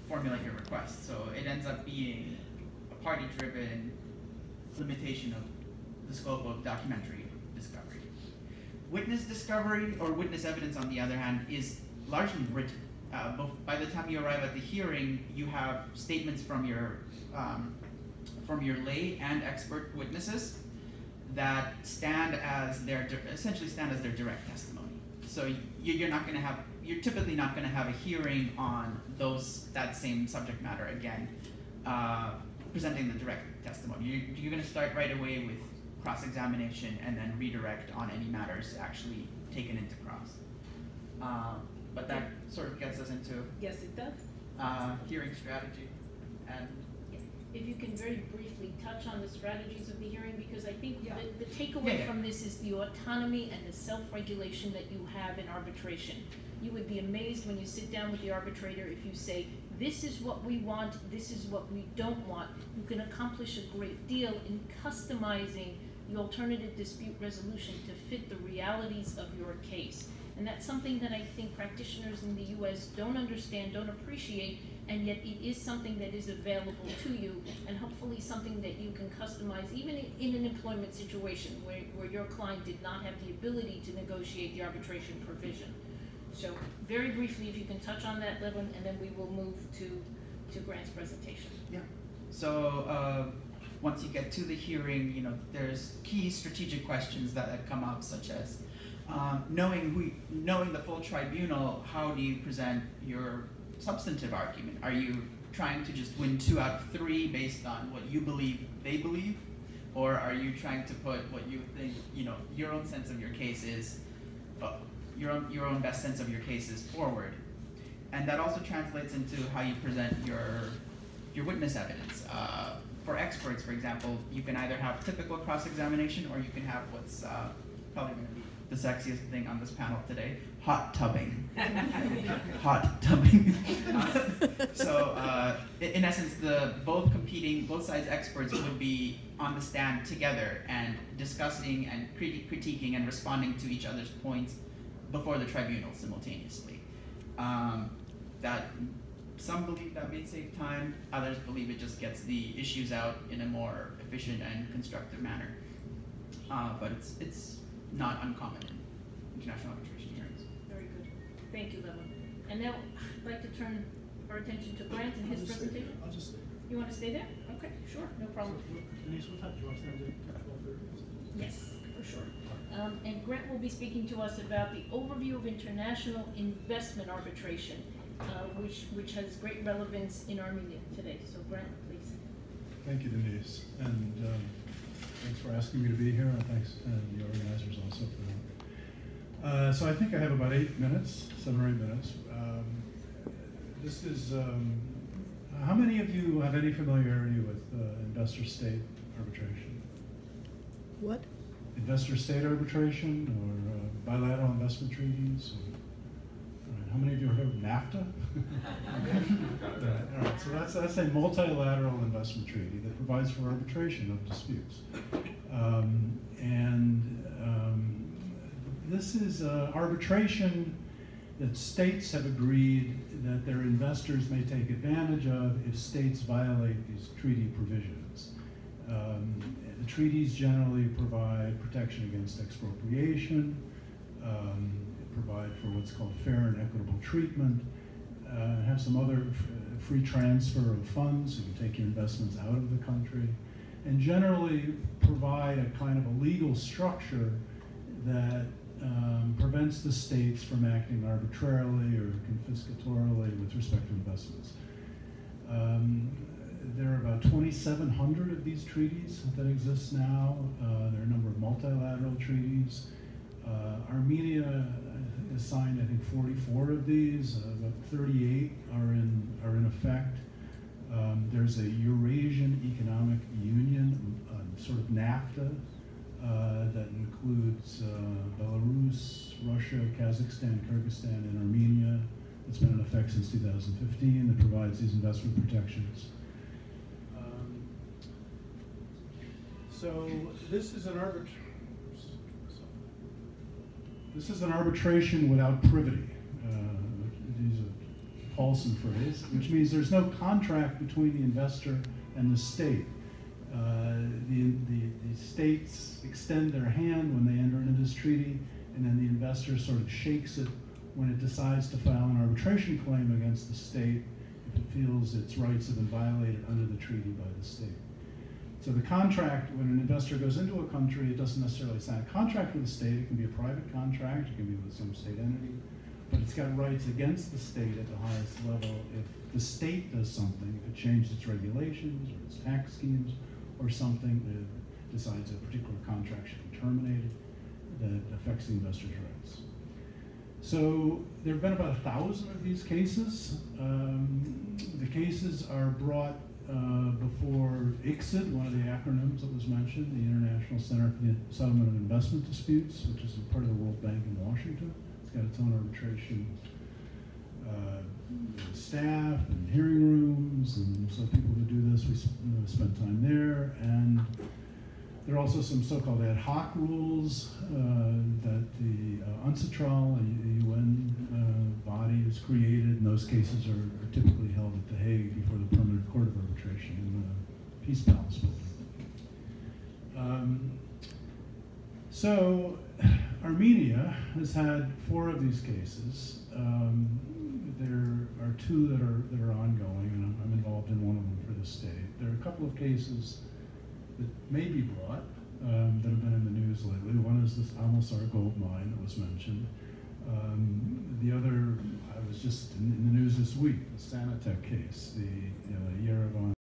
formulate your request. So it ends up being a party-driven limitation of the scope of documentary discovery. Witness discovery or witness evidence, on the other hand, is largely written. By the time you arrive at the hearing, you have statements from your lay and expert witnesses that essentially stand as their direct testimony. So you're typically not going to have a hearing on that same subject matter again, presenting the direct testimony. You're going to start right away with cross-examination and then redirect on any matters actually taken into cross. But that sort of gets us into yes, it does. Hearing strategy. And if you can very briefly touch on the strategies of the hearing, because I think the takeaway from this is the autonomy and the self-regulation that you have in arbitration. You would be amazed when you sit down with the arbitrator if you say, this is what we want, this is what we don't want. You can accomplish a great deal in customizing the alternative dispute resolution to fit the realities of your case. And that's something that I think practitioners in the US don't understand, don't appreciate, and yet it is something that is available to you, and hopefully something that you can customize even in an employment situation where your client did not have the ability to negotiate the arbitration provision. So very briefly, if you can touch on that, Levin, and then we will move to Grant's presentation. Yeah. So once you get to the hearing, there's key strategic questions that come up, such as knowing the full tribunal, how do you present your substantive argument? Are you trying to just win 2 out of 3 based on what you believe they believe? Or are you trying to put what you think, your own sense of your case is, your own best sense of your case is forward? And that also translates into how you present your witness evidence. For experts, for example, you can either have typical cross-examination, or you can have what's probably going to be the sexiest thing on this panel today, hot tubbing. Hot tubbing. So in essence, both sides experts would be on the stand together and discussing and critiquing and responding to each other's points before the tribunal simultaneously. That some believe that may save time, others believe it just gets the issues out in a more efficient and constructive manner. But it's not uncommon in international arbitration hearings. Very good. Thank you, Levin. And now I'd like to turn our attention to Grant and his presentation. I'll just stay. You want to stay there? Okay, sure, no problem. Denise, what time do you want to stand at 12:30? Yes, for sure. And Grant will be speaking to us about the overview of international investment arbitration, which has great relevance in Armenia today. So Grant, please. Thank you, Denise. And thanks for asking me to be here, and thanks to the organizers also for that. So I think I have about 8 minutes, 7 or 8 minutes. This is, how many of you have any familiarity with investor-state arbitration? What? Investor-state arbitration or bilateral investment treaties? How many of you heard of NAFTA? All right, so that's a multilateral investment treaty that provides for arbitration of disputes. This is arbitration that states have agreed that their investors may take advantage of if states violate these treaty provisions. The treaties generally provide protection against expropriation, provide for what's called fair and equitable treatment, have some other free transfer of funds, you can take your investments out of the country, and generally provide a kind of a legal structure that prevents the states from acting arbitrarily or confiscatorily with respect to investments. There are about 2,700 of these treaties that exist now. There are a number of multilateral treaties. Armenia has signed, I think, 44 of these. About 38 are in effect. There's a Eurasian Economic Union, sort of NAFTA, that includes Belarus, Russia, Kazakhstan, Kyrgyzstan, and Armenia. It's been in effect since 2015 that provides these investment protections. So this is an arbitration without privity. These are Paulson phrase, which means there's no contract between the investor and the state. The states extend their hand when they enter into this treaty, and then the investor sort of shakes it when it decides to file an arbitration claim against the state if it feels its rights have been violated under the treaty by the state. So the contract, when an investor goes into a country, it doesn't necessarily sign a contract with the state. It can be a private contract, it can be with some state entity, but it's got rights against the state at the highest level if the state does something, if it changes its regulations or its tax schemes or something that decides a particular contract should be terminated that affects the investor's rights. So there have been about 1,000 of these cases. The cases are brought before ICSID, one of the acronyms that was mentioned, the International Center for the Settlement of Investment Disputes, which is a part of the World Bank in Washington. It's got its own arbitration staff and hearing rooms, and so people who do this, we spend time there. And there are also some so-called ad hoc rules that the Uncital, a UN body, has created, and those cases are typically held at The Hague before the Permanent Court of Arbitration in the Peace Palace building. So Armenia has had 4 of these cases. There are 2 that are ongoing, and I'm involved in one of them for the state. There are a couple of cases that may be brought that have been in the news lately. One is this Amosar gold mine that was mentioned. The other, I was just in the news this week, the Sanitec case, the Yerevan